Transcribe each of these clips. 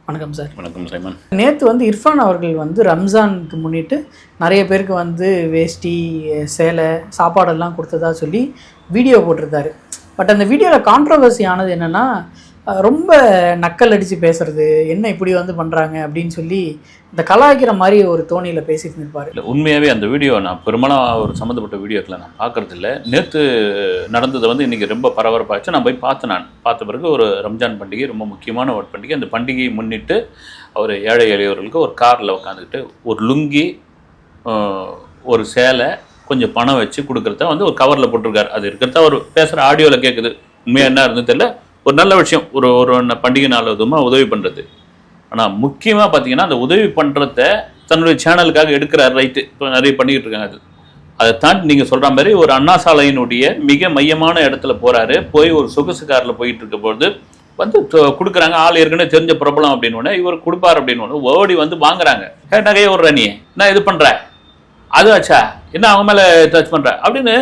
வணக்கம் சார். வணக்கம் சைமன். நேற்று வந்து இர்ஃபான் அவர்கள் வந்து ரம்ஜானுக்கு முன்னிட்டு நிறைய பேருக்கு வந்து வேஷ்டி, சேலை, சாப்பாடெல்லாம் கொடுத்ததா சொல்லி வீடியோ போட்டிருந்தாரு. பட் அந்த வீடியோவில் கான்ட்ரவர்சி ஆனது என்னென்னா, ரொம்ப நக்கல் அடித்து பேசுறது, என்ன இப்படி வந்து பண்ணுறாங்க அப்படின்னு சொல்லி இந்த கலாய்க்கிற மாதிரி ஒரு தோணியில் பேசிட்டு இருப்பார். இல்லை, உண்மையாகவே அந்த வீடியோ நான் பெரும்பாலும் ஒரு சம்மந்தப்பட்ட வீடியோக்களை நான் பார்க்குறது இல்லை. நேற்று நடந்ததை வந்து இன்றைக்கி ரொம்ப பரபரப்பாச்சு. நான் போய் பார்த்த பிறகு ஒரு ரம்ஜான் பண்டிகை, ரொம்ப முக்கியமான ஒரு பண்டிகை. அந்த பண்டிகையை முன்னிட்டு அவர் ஏழை எளியவர்களுக்கு ஒரு காரில் உட்காந்துக்கிட்டு ஒரு லுங்கி, ஒரு சேலை, கொஞ்சம் பணம் வச்சு கொடுக்குறத வந்து ஒரு கவரில் போட்டிருக்காரு. அது இருக்கிறத அவர் பேசுகிற ஆடியோவில் கேட்குது. உண்மையாக என்ன இருந்தது தெரியல. ஒரு நல்ல விஷயம், ஒரு பண்டிகை நாள் அதுவுமா உதவி பண்ணுறது. ஆனால் முக்கியமாக பார்த்தீங்கன்னா, அந்த உதவி பண்ணுறத தன்னுடைய சேனலுக்காக எடுக்கிறார். ரைட்டு, இப்போ நிறைய பண்ணிக்கிட்டு இருக்காங்க. அதை தாண்டி நீங்கள் சொல்கிற மாதிரி ஒரு அண்ணா சாலையினுடைய மிக மையமான இடத்துல போகிறாரு. போய் ஒரு சொகுசு காரில் போயிட்டு இருக்க பொழுது வந்து கொடுக்குறாங்க. ஆள் ஏற்கனவே தெரிஞ்ச பிரபலம் அப்படின்னு இவர் கொடுப்பார் அப்படின்னு ஓடி வந்து வாங்குறாங்க. நகையை ஒரு ரணியை நான் இது பண்ணுறேன், அது ஆச்சா என்ன அவங்க மேலே டச் பண்ணுறேன் அப்படின்னு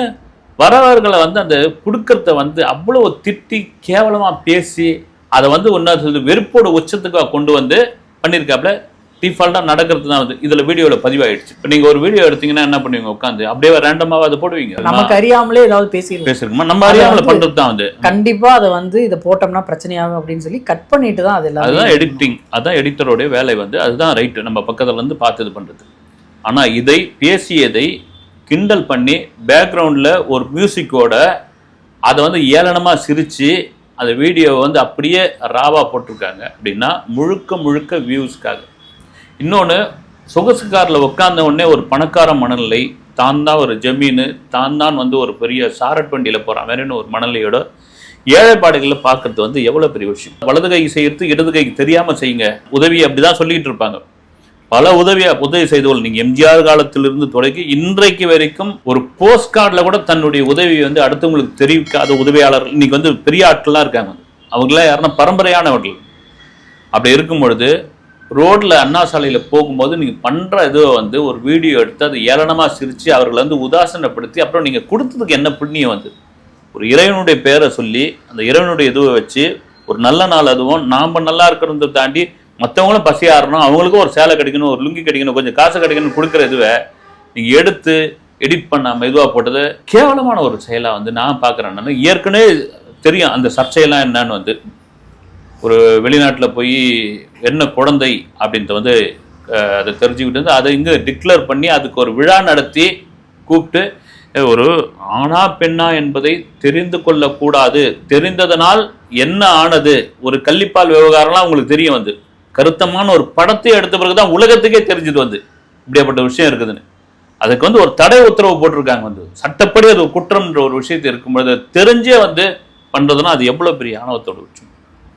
வரவர்களை வந்து அந்த கொடுக்கறத வந்து அவ்வளோ திட்டி கேவலமாக பேசி அதை வந்து ஒன்றா வெறுப்போட உச்சத்துக்காக கொண்டு வந்து பண்ணியிருக்காப்புல. டிஃபால்ட்டாக நடக்கிறது தான் வந்து இதில் வீடியோவில் பதிவாயிடுச்சு. இப்போ நீங்கள் ஒரு வீடியோ எடுத்தீங்கன்னா என்ன பண்ணுவீங்க? உட்காந்து அப்படியே ரேண்டமாக அதை போடுவீங்க. நமக்கு அறியாமலே ஏதாவது பேசியிருக்கோமா, நம்ம அறியாமல் பண்ணுறது தான் வந்து கண்டிப்பாக அதை வந்து இதை போட்டோம்னா பிரச்சனையாகும் அப்படின்னு சொல்லி கட் பண்ணிட்டு தான் அது எல்லாம். அதுதான் எடிட்டிங், அதுதான் எடிட்டருடைய வேலை வந்து. அதுதான் ரைட்டு, நம்ம பக்கத்தில் வந்து பார்த்து இது பண்ணுறது. ஆனால் இதை பேசியதை கிண்டல் பண்ணி பேக்ரவுண்டில் ஒரு மியூசிக்கோட அதை வந்து ஏளனமாக சிரித்து அந்த வீடியோவை வந்து அப்படியே ராவாக போட்டிருக்காங்க. அப்படின்னா முழுக்க வியூஸ்க்காக. இன்னொன்று, சொகுசு காரில் உட்கார்ந்த உடனே ஒரு பணக்கார மனநிலை, தான் தான் ஒரு ஜமீனு, தான் வந்து ஒரு பெரிய சாரட் வண்டியில் போகிற மாதிரின்னு ஒரு மனநிலையோட ஏழைப்பாடுகளில் பார்க்குறது வந்து எவ்வளோ பெரிய விஷயம். வலது கை செய்கிறது இடது கைக்கு தெரியாமல் செய்யுங்க உதவி, அப்படி தான் சொல்லிகிட்டு இருப்பாங்க. பல உதவி செய்தவர்கள் நீங்கள் எம்ஜிஆர் காலத்திலிருந்து தொடங்கி இன்றைக்கு வரைக்கும் ஒரு போஸ்ட் கார்டில் கூட தன்னுடைய உதவியை வந்து அடுத்தவங்களுக்கு தெரிவிக்காத உதவியாளர்கள் இன்னைக்கு வந்து பெரிய ஆட்கள்லாம் இருக்காங்க. அவங்களாம் யாருன்னா பரம்பரையானவர்கள். அப்படி இருக்கும் பொழுது ரோட்டில் அண்ணா சாலையில் போகும்போது நீங்கள் பண்ணுற இதை வந்து ஒரு வீடியோ எடுத்து அதை ஏளனமாக சிரித்து அவர்களை வந்து உதாசனப்படுத்தி அப்புறம் நீங்கள் கொடுத்ததுக்கு என்ன புண்ணியம் வந்து ஒரு இறைவனுடைய பேரை சொல்லி அந்த இறைவனுடைய இதுவை வச்சு ஒரு நல்ல நாள் அதுவும் நாம் நல்லா இருக்கிறத தாண்டி மற்றவங்களும் பசியாறணும், அவங்களுக்கும் ஒரு சேலை கிடைக்கணும், ஒரு லுங்கி கிடைக்கணும், கொஞ்சம் காசு கிடைக்கணும் கொடுக்குற இதுவை நீங்கள் எடுத்து எடிட் பண்ணாமல் இதுவாக போட்டது கேவலமான ஒரு செயலாக வந்து நான் பார்க்குறேன். நான் ஏற்கனவே தெரியும் அந்த சர்ச்சையெல்லாம் என்னன்னு வந்து ஒரு வெளிநாட்டில் போய் என்ன குழந்தை அப்படின்ட்டு வந்து அதை தெரிஞ்சுக்கிட்டு வந்து அதை இங்கே டிக்ளேர் பண்ணி அதுக்கு ஒரு விழா நடத்தி கூப்பிட்டு ஒரு ஆணா பெண்ணா என்பதை தெரிந்து கொள்ளக்கூடாது, தெரிந்ததனால் என்ன ஆனது, ஒரு கள்ளிப்பால் விவகாரம்லாம் உங்களுக்கு தெரியும் வந்து கருத்தமான ஒரு படத்தை எடுத்த பிறகுதான் உலகத்துக்கே தெரிஞ்சது வந்து இப்படியாப்பட்ட விஷயம் இருக்குதுன்னு. அதுக்கு வந்து ஒரு தடை உத்தரவு போட்டிருக்காங்க. வந்து சட்டப்படி அது குற்றம்ன்ற ஒரு விஷயத்தை இருக்கும்போது தெரிஞ்சே வந்து பண்றதுன்னா அது எவ்வளவு பெரிய ஆணவத்தோட விஷயம்.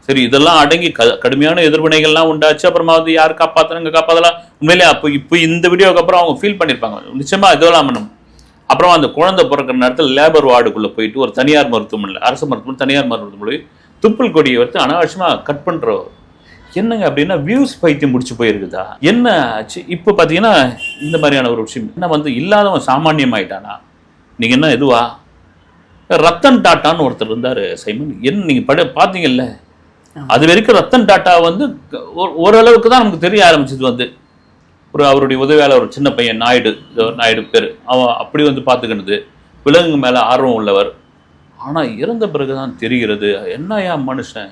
சரி, இதெல்லாம் அடங்கி கடுமையான எதிர்வினைகள்லாம் உண்டாச்சு. அப்புறமா வந்து யார் காப்பாற்றுறாங்க காப்பாற்றலாம் உண்மையிலே இப்போ இந்த வீடியோக்கு அப்புறம் அவங்க ஃபீல் பண்ணியிருப்பாங்க நிச்சயமா இதெல்லாம் பண்ணணும். அப்புறம் அந்த குழந்தை பிறக்கிற நேரத்தில் லேபர் வார்டுக்குள்ளே போயிட்டு ஒரு தனியார் மருத்துவமனையில், அரசு மருத்துவமனை தனியார் மருத்துவமனை துப்புல் கொடியை எடுத்து அனாவசியமாக கட் பண்ணுற என்னங்க அப்படின்னா வியூஸ் பைத்தியம் முடிச்சு போயிருக்குதா என்ன ஆச்சு? இப்போ பார்த்தீங்கன்னா இந்த மாதிரியான ஒரு விஷயம் என்ன வந்து இல்லாதவன் சாமானியம் ஆயிட்டானா? நீங்கள் என்ன இதுவா? ரத்தன் டாட்டான்னு ஒருத்தர் இருந்தார் சைமன், என்ன நீங்கள் பார்த்தீங்கல்ல, அது வரைக்கும் ரத்தன் டாட்டா வந்து ஓரளவுக்கு தான் நமக்கு தெரிய ஆரம்பிச்சது. வந்து ஒரு அவருடைய உதவியாளர் ஒரு சின்ன பையன் நாயுடு பேர், அவன் அப்படி வந்து பார்த்துக்கினது விலங்கு மேலே ஆர்வம் உள்ளவர். ஆனால் இறந்த பிறகுதான் தெரிகிறது என்னையா மனுஷன்,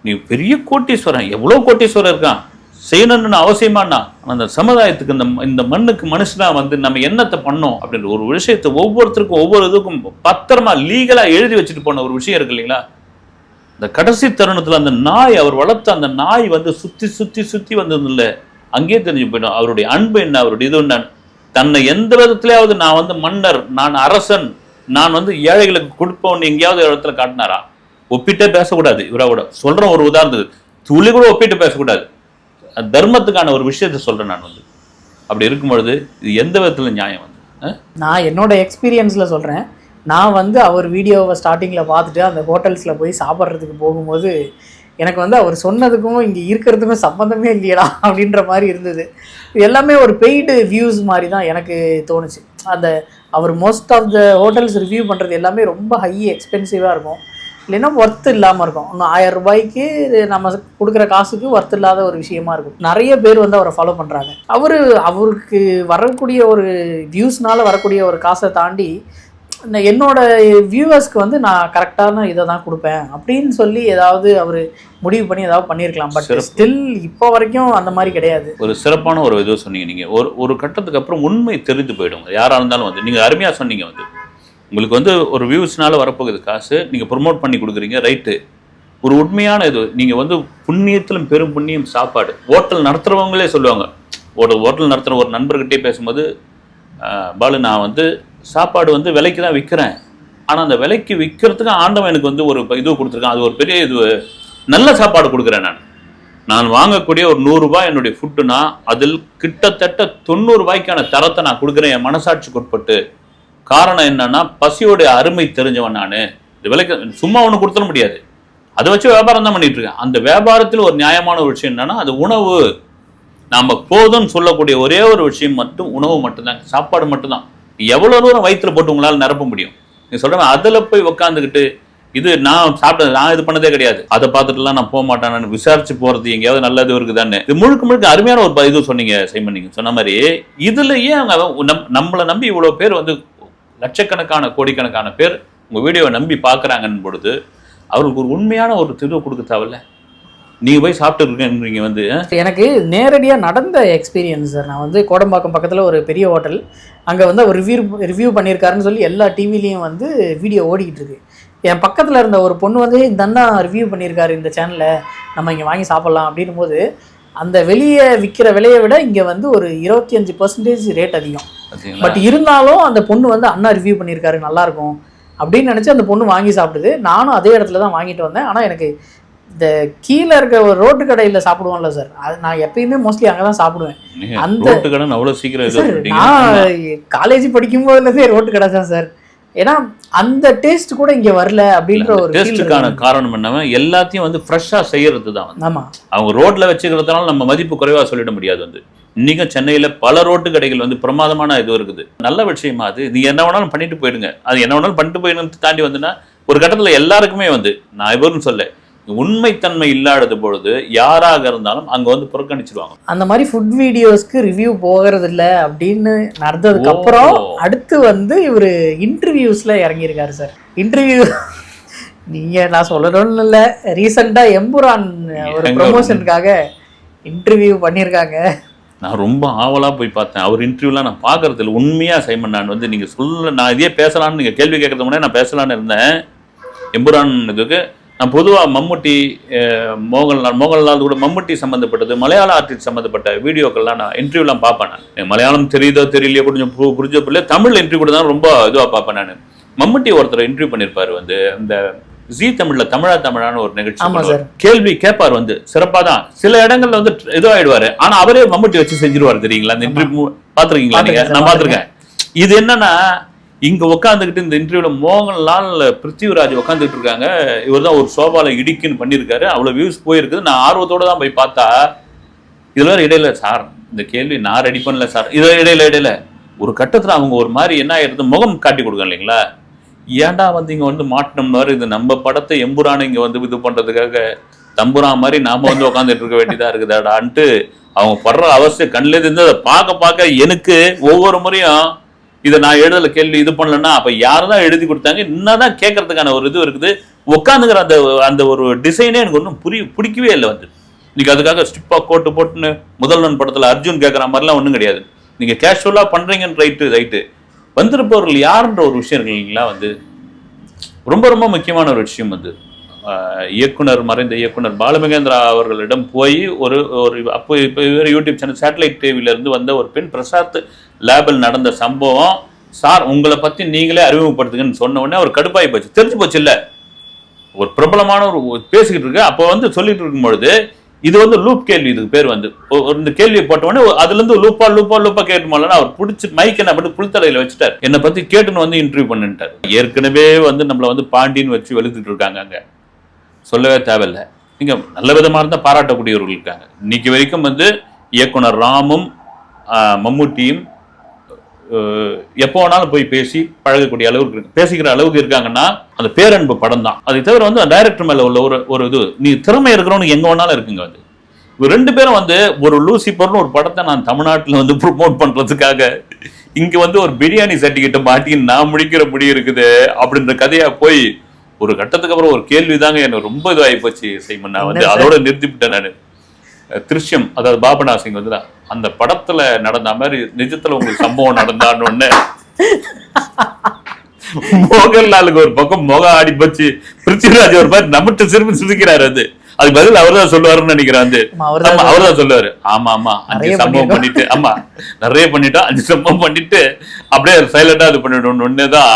நீ பெரிய கோட்டீஸ்வரன், எவ்வளோ கோட்டீஸ்வரன் இருக்கான், செய்யணும்னு அவசியமானா அந்த சமுதாயத்துக்கு இந்த மண்ணுக்கு மனுஷனா வந்து நம்ம என்னத்தை பண்ணோம் அப்படின்ற ஒரு விஷயத்தை ஒவ்வொருத்தருக்கும் ஒவ்வொரு இதுக்கும் பத்திரமா லீகலாக எழுதி வச்சுட்டு போன ஒரு விஷயம் இருக்கு இல்லைங்களா? இந்த கடைசி தருணத்தில் அந்த நாய், அவர் வளர்த்த அந்த நாய் வந்து சுற்றி வந்தது இல்லை, அங்கேயே தெரிஞ்சு போயிடும் அவருடைய அன்பு என்ன, அவருடைய இது என்ன. தன்னை எந்த விதத்திலேயாவது நான் வந்து மன்னர், நான் அரசன், நான் வந்து ஏழைகளுக்கு கொடுப்போன்னு எங்கேயாவது இடத்துல காட்டினாரா? ஒப்பிட்டே பேசக்கூடாது. இவரோட சொல்கிறேன் ஒரு உதாரணத்துக்கு, துளி கூட ஒப்பிட்டு பேசக்கூடாது. தர்மத்துக்கான ஒரு விஷயத்த சொல்கிறேன் நான் வந்து. அப்படி இருக்கும் பொழுது இது எந்த விதத்தில் நியாயம் வந்து? நான் என்னோட எக்ஸ்பீரியன்ஸில் சொல்கிறேன். நான் வந்து அவர் வீடியோவை ஸ்டார்டிங்கில் பார்த்துட்டு அந்த ஹோட்டல்ஸில் போய் சாப்பிட்றதுக்கு போகும்போது எனக்கு வந்து அவர் சொன்னதுக்கும் இங்கே இருக்கிறதுக்கும் சம்மந்தமே இல்லையடா அப்படின்ற மாதிரி இருந்தது. இது எல்லாமே ஒரு பெய்டு வியூஸ் மாதிரி தான் எனக்கு தோணுச்சு. அந்த அவர் most of the hotels review பண்ணுறது எல்லாமே ரொம்ப ஹை எக்ஸ்பென்சிவாக இருக்கும். இல்லைன்னா ஒர்த்து இல்லாமல் இருக்கும். இன்னும் 1000 ரூபாய்க்கு நம்ம கொடுக்குற காசுக்கு ஒர்த்து இல்லாத ஒரு விஷயமா இருக்கும். நிறைய பேர் வந்து அவரை ஃபாலோ பண்ணுறாங்க. அவருக்கு வரக்கூடிய ஒரு வியூஸ்னால வரக்கூடிய ஒரு காசை தாண்டி என்னோட வியூவர்ஸ்க்கு வந்து நான் கரெக்டான இதை தான் கொடுப்பேன் அப்படின்னு சொல்லி ஏதாவது அவர் முடிவு பண்ணி ஏதாவது பண்ணியிருக்கலாம். பட் ஸ்டில் இப்போ வரைக்கும் அந்த மாதிரி கிடையாது. ஒரு சிறப்பான ஒரு இது சொன்னீங்க நீங்கள். ஒரு கட்டத்துக்கு அப்புறம் உண்மை தெரிந்து போயிடும். யாராக இருந்தாலும் வந்து நீங்கள் அருமையாக சொன்னீங்க வந்து உங்களுக்கு வந்து ஒரு வியூஸ்னால வரப்போகுது காசு, நீங்கள் ப்ரொமோட் பண்ணி கொடுக்குறீங்க, ரைட்டு. ஒரு உண்மையான இது நீங்கள் வந்து புண்ணியத்திலும் பெரும் புண்ணியம் சாப்பாடு. ஹோட்டல் நடத்துகிறவங்களே சொல்லுவாங்க. ஒரு ஹோட்டல் நடத்துகிற ஒரு நண்பர்கிட்டே பேசும்போது, பாலு நான் வந்து சாப்பாடு வந்து விலைக்கு தான் விற்கிறேன், ஆனால் அந்த விலைக்கு விற்கிறதுக்கு ஆண்டவன் எனக்கு வந்து ஒரு இது கொடுத்துருக்கான். அது ஒரு பெரிய இது, நல்ல சாப்பாடு கொடுக்குறேன். நான் வாங்கக்கூடிய ஒரு 100 ரூபாய் என்னுடைய ஃபுட்டுனா அதில் கிட்டத்தட்ட 90 ரூபாய்க்கான தரத்தை நான் கொடுக்குறேன் என் மனசாட்சிக்கு உட்பட்டு. காரணம் என்னன்னா பசியோடைய அருமை தெரிஞ்சவன் நான். இந்த விலைக்கு சும்மா ஒன்று கொடுத்துட முடியாது. அதை வச்சு வியாபாரம் தான் பண்ணிட்டு இருக்கேன். அந்த வியாபாரத்தில் ஒரு நியாயமான ஒரு விஷயம் என்னன்னா அது உணவு. நாம போதும்னு சொல்லக்கூடிய ஒரே ஒரு விஷயம் மட்டும் உணவு மட்டும்தான், சாப்பாடு மட்டும்தான். எவ்வளோ தூரம் வயிற்றுல போட்டு உங்களால் நிரப்ப முடியும்? நீ சொல்கிறேன் அதில் போய் உட்காந்துக்கிட்டு இது நான் சாப்பிட்டது, நான் இது பண்ணதே கிடையாது, அதை பார்த்துட்டுலாம் நான் போக மாட்டேன், விசாரிச்சு போகிறது எங்கேயாவது நல்லது இருக்குதானே. இது முழுக்க அருமையான ஒரு இது சொன்னீங்க சைமன். நீங்கள் சொன்ன மாதிரி இதுலயே அவங்க நம்மளை நம்பி இவ்வளோ பேர் வந்து லட்சக்கணக்கான கோடிக்கணக்கான பேர் உங்கள் வீடியோவை நம்பி பார்க்குறாங்கன்னு பொழுது அவர்களுக்கு ஒரு உண்மையான ஒரு திருவு கொடுக்க தேவையில்ல. நீங்கள் போய் சாப்பிட்டு இருக்கீங்க வந்து. எனக்கு நேரடியாக நடந்த எக்ஸ்பீரியன்ஸ் சார். நான் வந்து கோடம்பாக்கம் பக்கத்தில் ஒரு பெரிய ஹோட்டல், அங்கே வந்து அவர் ரிவ்யூ பண்ணியிருக்காருன்னு சொல்லி எல்லா டிவிலையும் வந்து வீடியோ ஓடிக்கிட்டு இருக்கு. என் பக்கத்தில் இருந்த ஒரு பொண்ணு வந்து இந்த அண்ணா ரிவ்யூ பண்ணியிருக்காரு இந்த சேனலில், நம்ம இங்கே வாங்கி சாப்பிட்லாம் அப்படின்னும் போது அந்த வெளியே விற்கிற விலையை விட இங்கே வந்து ஒரு 25% ரேட் அதிகம். பட் இருந்தாலும் அந்த பொண்ணு வந்து அண்ணா ரிவ்யூ பண்ணியிருக்காரு நல்லாயிருக்கும் அப்படின்னு நினச்சி அந்த பொண்ணு வாங்கி சாப்பிடுது. நானும் அதே இடத்துல தான் வாங்கிட்டு வந்தேன். ஆனால் எனக்கு இந்த கீழே இருக்க ஒரு ரோட்டு கடையில் சாப்பிடுவோம்ல சார், அது நான் எப்பயுமே மோஸ்ட்லி அங்கே தான் சாப்பிடுவேன். அந்த ரோட்டு கடை அவ்வளோ சீக்கிரம் நான் காலேஜ் படிக்கும் போதுலேருந்தே ரோட்டு கடை தான் சார். ஏன்னா அந்த டேஸ்ட் கூட இங்க வரல அப்படின்ற ஒரு டேஸ்டுக்கான காரணம் என்னன்னா எல்லாத்தையும் வந்து ஃப்ரெஷ்ஷா செய்யறது தான். ஆமா, அவங்க ரோட்ல வச்சுக்கிறதுனால நம்ம மதிப்பு குறைவா சொல்லிட முடியாது. வந்து இன்னைக்கும் சென்னையில பல ரோட்டு கடைகள் வந்து பிரமாதமான இது இருக்குது. நல்ல விஷயமா அது. நீங்க என்ன வேணாலும் பண்ணிட்டு போயிடுங்க, அது என்ன வேணாலும் பண்ணிட்டு போயிடுன்னு தாண்டி வந்துன்னா ஒரு கட்டத்துல எல்லாருக்குமே வந்து நான் இவருன்னு சொல்ல உண்மைத்தன்மை இல்லாத பொழுது யாராக இருந்தாலும் அங்க வந்து புறக்கணிச்சிருவாங்க. அந்த மாதிரி ஃபுட் வீடியோஸ்க்கு ரிவ்யூ போகிறது இல்லை அப்படின்னு நடந்ததுக்கு அப்புறம் அடுத்து வந்து இவர் இன்டர்வியூஸ்ல இறங்கியிருக்காரு சார். இன்டர்வியூ நீங்க நான் சொல்லணும்னு இல்லை, ரீசெண்டா எம்புரான் ஒரு ப்ரொமோஷனுக்காக இன்டர்வியூ பண்ணியிருக்காங்க. நான் ரொம்ப ஆவலா போய் பார்த்தேன். அவர் இன்டர்வியூலாம் நான் பார்க்கறது இல்லை உண்மையா சைமன். நான் வந்து நீங்க சொல்ல நான் இதே பேசலான்னு நீங்க கேள்வி கேட்கறது முன்னாடி நான் பேசலான்னு இருந்தேன். எம்புரான் இதுக்கு நான் பொதுவாக மம்முட்டி மோகன்லால் கூட மம்முட்டி சம்மந்தப்பட்டது மலையாள ஆர்டிஸ்ட் சம்மந்தப்பட்ட வீடியோக்கள்லாம் நான் இன்டர்வியூலாம் பார்ப்பேன். நான் மலையாளம் தெரியுதோ தெரியலையோ கொஞ்சம் புரிஞ்ச பிள்ளை தமிழ் இன்டர்வியூ கூட தான் ரொம்ப இதுவாக பார்ப்பேன். நான் மம்முட்டி ஒருத்தர் இன்டர்வியூ பண்ணியிருப்பார் வந்து இந்த ஜி தமிழ்ல தமிழான ஒரு நிகழ்ச்சி. கேள்வி கேட்பார் வந்து சிறப்பாக தான். சில இடங்கள்ல வந்து இதுவாயிடுவாரு, ஆனா அவரே மம்முட்டி வச்சு செஞ்சிருவாரு. தெரியுங்களா அந்த இன்டர்வியூ பார்த்துருக்கீங்களா நீங்க? நான் பார்த்துருக்கேன். இது என்னன்னா இங்க உட்காந்துக்கிட்டு இந்த இன்டர்வியூல மோகன்லால் பிருத்திவிராஜ் உட்காந்துட்டு இருக்காங்க. இவர் தான் ஒரு சோபால இடிக்குன்னு பண்ணியிருக்காரு. அவ்வளவு வியூஸ் போயிருக்குது. நான் ஆர்வத்தோட தான் போய் பார்த்தா இதுல வேற இடையில சார் இந்த கேள்வி நான் ரெடி பண்ணல சார். இது இடையில ஒரு கட்டத்துல அவங்க ஒரு மாதிரி என்ன ஆயிடுது முகம் காட்டி கொடுக்க இல்லைங்களா, ஏன்டா வந்து இங்க வந்து மாட்டினோம்னாரு. இது நம்ம படத்தை எம்புரான இங்க வந்து இது பண்றதுக்காக தம்புரா மாதிரி நாம வந்து உட்காந்துட்டு இருக்க வேண்டியதா இருக்குதாடான்ட்டு அவங்க படுற அவசியம் கண்ணில இருந்து அதை பார்க்க எனக்கு ஒவ்வொரு முறையும் இதை நான் எழுதல கேள்வி இது பண்ணலன்னா அப்ப யாருதான் எழுதி கொடுத்தாங்க என்னதான் கேட்கறதுக்கான ஒரு இது இருக்குது. உட்காந்துங்கிற அந்த ஒரு டிசைனே எனக்கு ஒன்றும் பிடிக்கவே இல்லை. வந்து நீங்க அதுக்காக ஸ்டிப்பா கோட்டு போட்டுன்னு முதல்வன் படத்துல அர்ஜுன் கேட்கற மாதிரிலாம் ஒன்றும் கிடையாது. நீங்க கேஷுவலா பண்றீங்கன்னு ரைட்டு வந்திருப்பவர்கள் யாருன்ற ஒரு விஷயம் இருக்கு இல்லைங்களா. வந்து ரொம்ப ரொம்ப முக்கியமான ஒரு விஷயம். வந்து மறைந்த இயக்குனர் பாலமகேந்திரா அவர்களிடம் போய் ஒரு அப்போ இப்போ யூடியூப் சேனல் சேட்டலைட் டிவில இருந்து வந்த ஒரு பெண் பிரசாத் லேபில் நடந்த சம்பவம் சார் உங்களை பத்தி நீங்களே அறிமுகப்படுத்துங்கன்னு சொன்ன உடனே அவர் கடுப்பாகி போச்சு. தெரிஞ்சு போச்சு இல்ல, ஒரு பிரபலமான ஒரு பேசிக்கிட்டு இருக்கு. அப்போ வந்து சொல்லிட்டு இருக்கும் பொழுது இது வந்து லூப் கேள்வி, இதுக்கு பேர் வந்து இந்த கேள்வியை போட்ட உடனே அதுல இருந்து லூப்பா கேட்டுமாலன்னா அவர் பிடிச்சி மைக் என்ன பண்ணி புல்தலையில வச்சுட்டார். என்னை பத்தி கேட்டுன்னு வந்து இன்டர்வியூ பண்ணிட்டார். ஏற்கனவே வந்து நம்மளை வந்து பாண்டின்னு வச்சு வெளுத்துட்டு இருக்காங்க. அங்க சொல்லவே தேவையில்லை. நீங்க நல்ல விதமா இருந்தா பாராட்டக்கூடியவர்கள் இருக்காங்க. இன்னைக்கு வரைக்கும் வந்து இயக்குனர் ராமும் மம்முட்டியும் எப்போ வேணாலும் போய் பேசி பழகக்கூடிய அளவுக்கு இருக்கு, பேசிக்கிற அளவுக்கு இருக்காங்கன்னா அந்த பேரன்பு படம் தான். அதை தவிர வந்து டைரக்டர் மேல உள்ள ஒரு இது, நீ திறமை இருக்கிறவனுக்கு எங்க வேணாலும் இருக்குங்க. வந்து இவங்க 2 பேரும் வந்து ஒரு லூசிபர்னு ஒரு படத்தை நான் தமிழ்நாட்டில் வந்து ப்ரொமோட் பண்றதுக்காக இங்க வந்து ஒரு பிரியாணி சர்டிஃபிகேட்டை மாட்டி நான் முடிக்கிற முடி இருக்குது அப்படின்ற கதையா போய் ஒரு கட்டத்துக்கு அப்புறம் ஒரு கேள்விதாங்க எனக்கு ரொம்ப இதுவாகி போச்சு சைமன். நான் வந்து அதோட நிறுத்திவிட்டேன் நான். திருஷ்யம், அதாவது பாபனா சிங் வந்து அந்த படத்துல நடந்த மாதிரி நிஜத்துல உங்களுக்கு சம்பவம் நடந்தான்னு ஒண்ணு மோகன்லாலுக்கு ஒரு பக்கம் முகம் ஆடி போச்சு, பிருத்திவிராஜ் ஒரு மாதிரி நம்மகிட்ட சிரிப்பு சிரிக்கிறாரு. அதுக்கு பதில் அவர் தான் சொல்லுவாருன்னு நினைக்கிறேன். அவர் தான் சொல்லுவாரு, ஆமா ஆமா 5 சம்பவம் பண்ணிட்டு, ஆமா நிறைய பண்ணிட்டோம், 5 சம்பவம் பண்ணிட்டு அப்படியே சைலண்டா இது பண்ணிடணும். ஒண்ணுதான்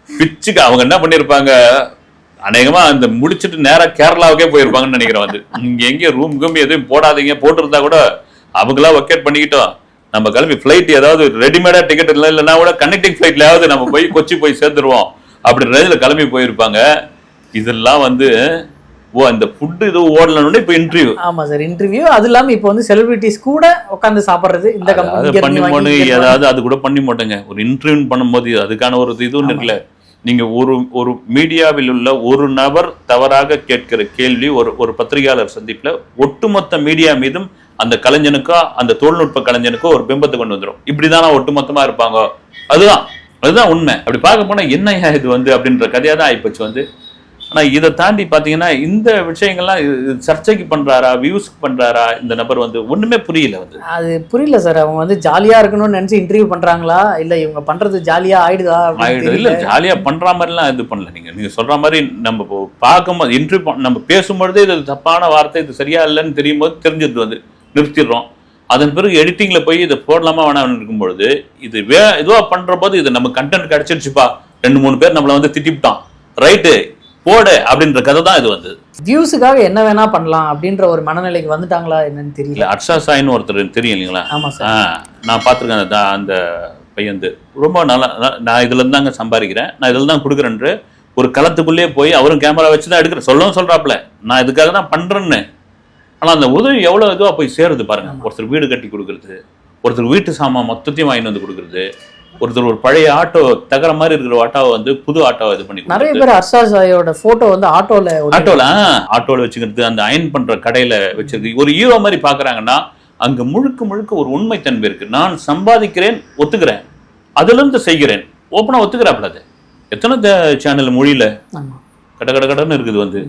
பிச்சுக்கு அவங்க என்ன பண்ணிருப்பாங்க, அநேகமா அந்த முடிச்சுட்டு நேரா கேரளாவுக்கே போயிருப்பாங்கன்னு நினைக்கிறேன். வந்து இங்க எங்கேயும் ரூம் எதுவும் போடாதீங்க, போட்டிருந்தா கூட அவங்களா வக்கேட் பண்ணிக்கிட்டோம், நம்ம கிளம்பி பிளைட் ஏதாவது ரெடிமேடா டிக்கெட் இல்லைன்னா கூட கனெக்டிங் பிளைட்லயாவது நம்ம போய் கொச்சி போய் சேர்ந்துருவோம் அப்படி ரேஞ்சில் கிளம்பி போயிருப்பாங்க. இதெல்லாம் வந்து அந்த ஃபுட் இது ஓடலன்னு இப்ப இன்டர்வியூ. ஆமா சார், இன்டர்வியூ. அது இல்லாம இப்ப வந்து செலிபிரிட்டிஸ் கூட உட்காந்து சாப்பிடுறது இந்த கம்பெனி பண்ணி போன ஏதாவது அது கூட பண்ணி மாட்டேங்க. ஒரு இன்டர்வியூ பண்ணும்போது அதுக்கான ஒரு இதுவும் இருக்குல்ல. நீங்க ஒரு மீடியாவில் உள்ள ஒரு நபர் தவறாக கேட்கிற கேள்வி ஒரு பத்திரிகையாளர் சந்திப்புல ஒட்டுமொத்த மீடியா மீதும் அந்த கலைஞனுக்கோ அந்த தொழில்நுட்ப கலைஞனுக்கோ ஒரு பிம்பத்தை கொண்டு வந்துடும். இப்படிதானா ஒட்டுமொத்தமா இருப்பாங்க. அதுதான் உண்மை. அப்படி பார்க்க போனா என்னையா இது வந்து அப்படின்ற கதையா தான் ஆயிப்போச்சு வந்து. ஆனா இதை தாண்டி பாத்தீங்கன்னா இந்த விஷயங்கள்லாம் சர்ச்சைக்கு பண்றாரா, வியூஸ்க்கு பண்றாரா இந்த நபர் வந்து ஒண்ணுமே புரியல. வந்து அது புரியல சார். அவங்க வந்து ஜாலியா இருக்கணும்னு நினைச்சு இன்டர்வியூ பண்றாங்களா, இல்ல இவங்க பண்றது ஜாலியா ஆயிடுதா? இல்ல ஜாலியா பண்ற மாதிரி எல்லாம் இது பண்ணல. நீங்க சொல்ற மாதிரி நம்ம பார்க்கும்போது இன்டர்வியூ நம்ம பேசும்பொழுதே இது தப்பான வார்த்தை, இது சரியா இல்லைன்னு தெரியும் போது தெரிஞ்சது வந்து நிறுத்திடுறோம். அதன் பிறகு எடிட்டிங்ல போய் இதை போடலாமா வேணாம்னு இருக்கும்பொழுது இது இதுவா பண்ற போது இது நம்ம கண்டென்ட் கிடைச்சிருச்சுப்பா, 2-3 பேர் நம்மள வந்து திட்டிவிட்டான், ரைட்டு போடு அப்படின்ற கதை தான் இது வந்து. வியூஸுக்காக என்ன வேணா பண்ணலாம் அப்படின்ற ஒரு மனநிலைக்கு வந்துட்டாங்களா என்னன்னு தெரியல. அர்ஷா சாயின்னு ஒருத்தர் தெரியும் இல்லைங்களா? ஆமா சார், நான் பார்த்துருக்கேன். அந்த பையன் ரொம்ப நல்லா, நான் இதுல இருந்தாங்க சம்பாதிக்கிறேன், நான் இதுல தான் கொடுக்குறேன்ற ஒரு களத்துக்குள்ளேயே போய் அவரும் கேமரா வச்சு தான் எடுக்கிறேன் சொல்றாப்புல, நான் இதுக்காக தான் பண்றேன்னு. ஆனா அந்த உதவி எவ்வளவு இதுவா போய் சேருது பாருங்க. ஒருத்தர் வீடு கட்டி கொடுக்கறது, ஒருத்தர் வீட்டு சாமான் மொத்தத்தையும் வாங்கிட்டு வந்து கொடுக்கறது, ஒருத்தர் ஒரு பழைய ஆட்டோ தகர மாதிரி இருக்கிற ஆட்டோவை வந்து புது ஆட்டோவை இது பண்ணி நிறைய பேர் ஹர்ஷா சாயோட போட்டோ வந்து ஆட்டோல வச்சுக்கிறது, அந்த அயன் பண்ற கடையில வச்சிருக்கு. ஒரு ஹீரோ மாதிரி பாக்குறாங்கன்னா அங்க முழுக்க ஒரு உண்மைத்தன்மை இருக்கு. நான் சம்பாதிக்கிறேன், ஒத்துக்கிறேன், அதுல இருந்து செய்கிறேன், ஓப்பனா ஒத்துக்கிறாப்ல. அது எத்தனை சேனல் மொழியில கடன்னு இருக்குது வந்து.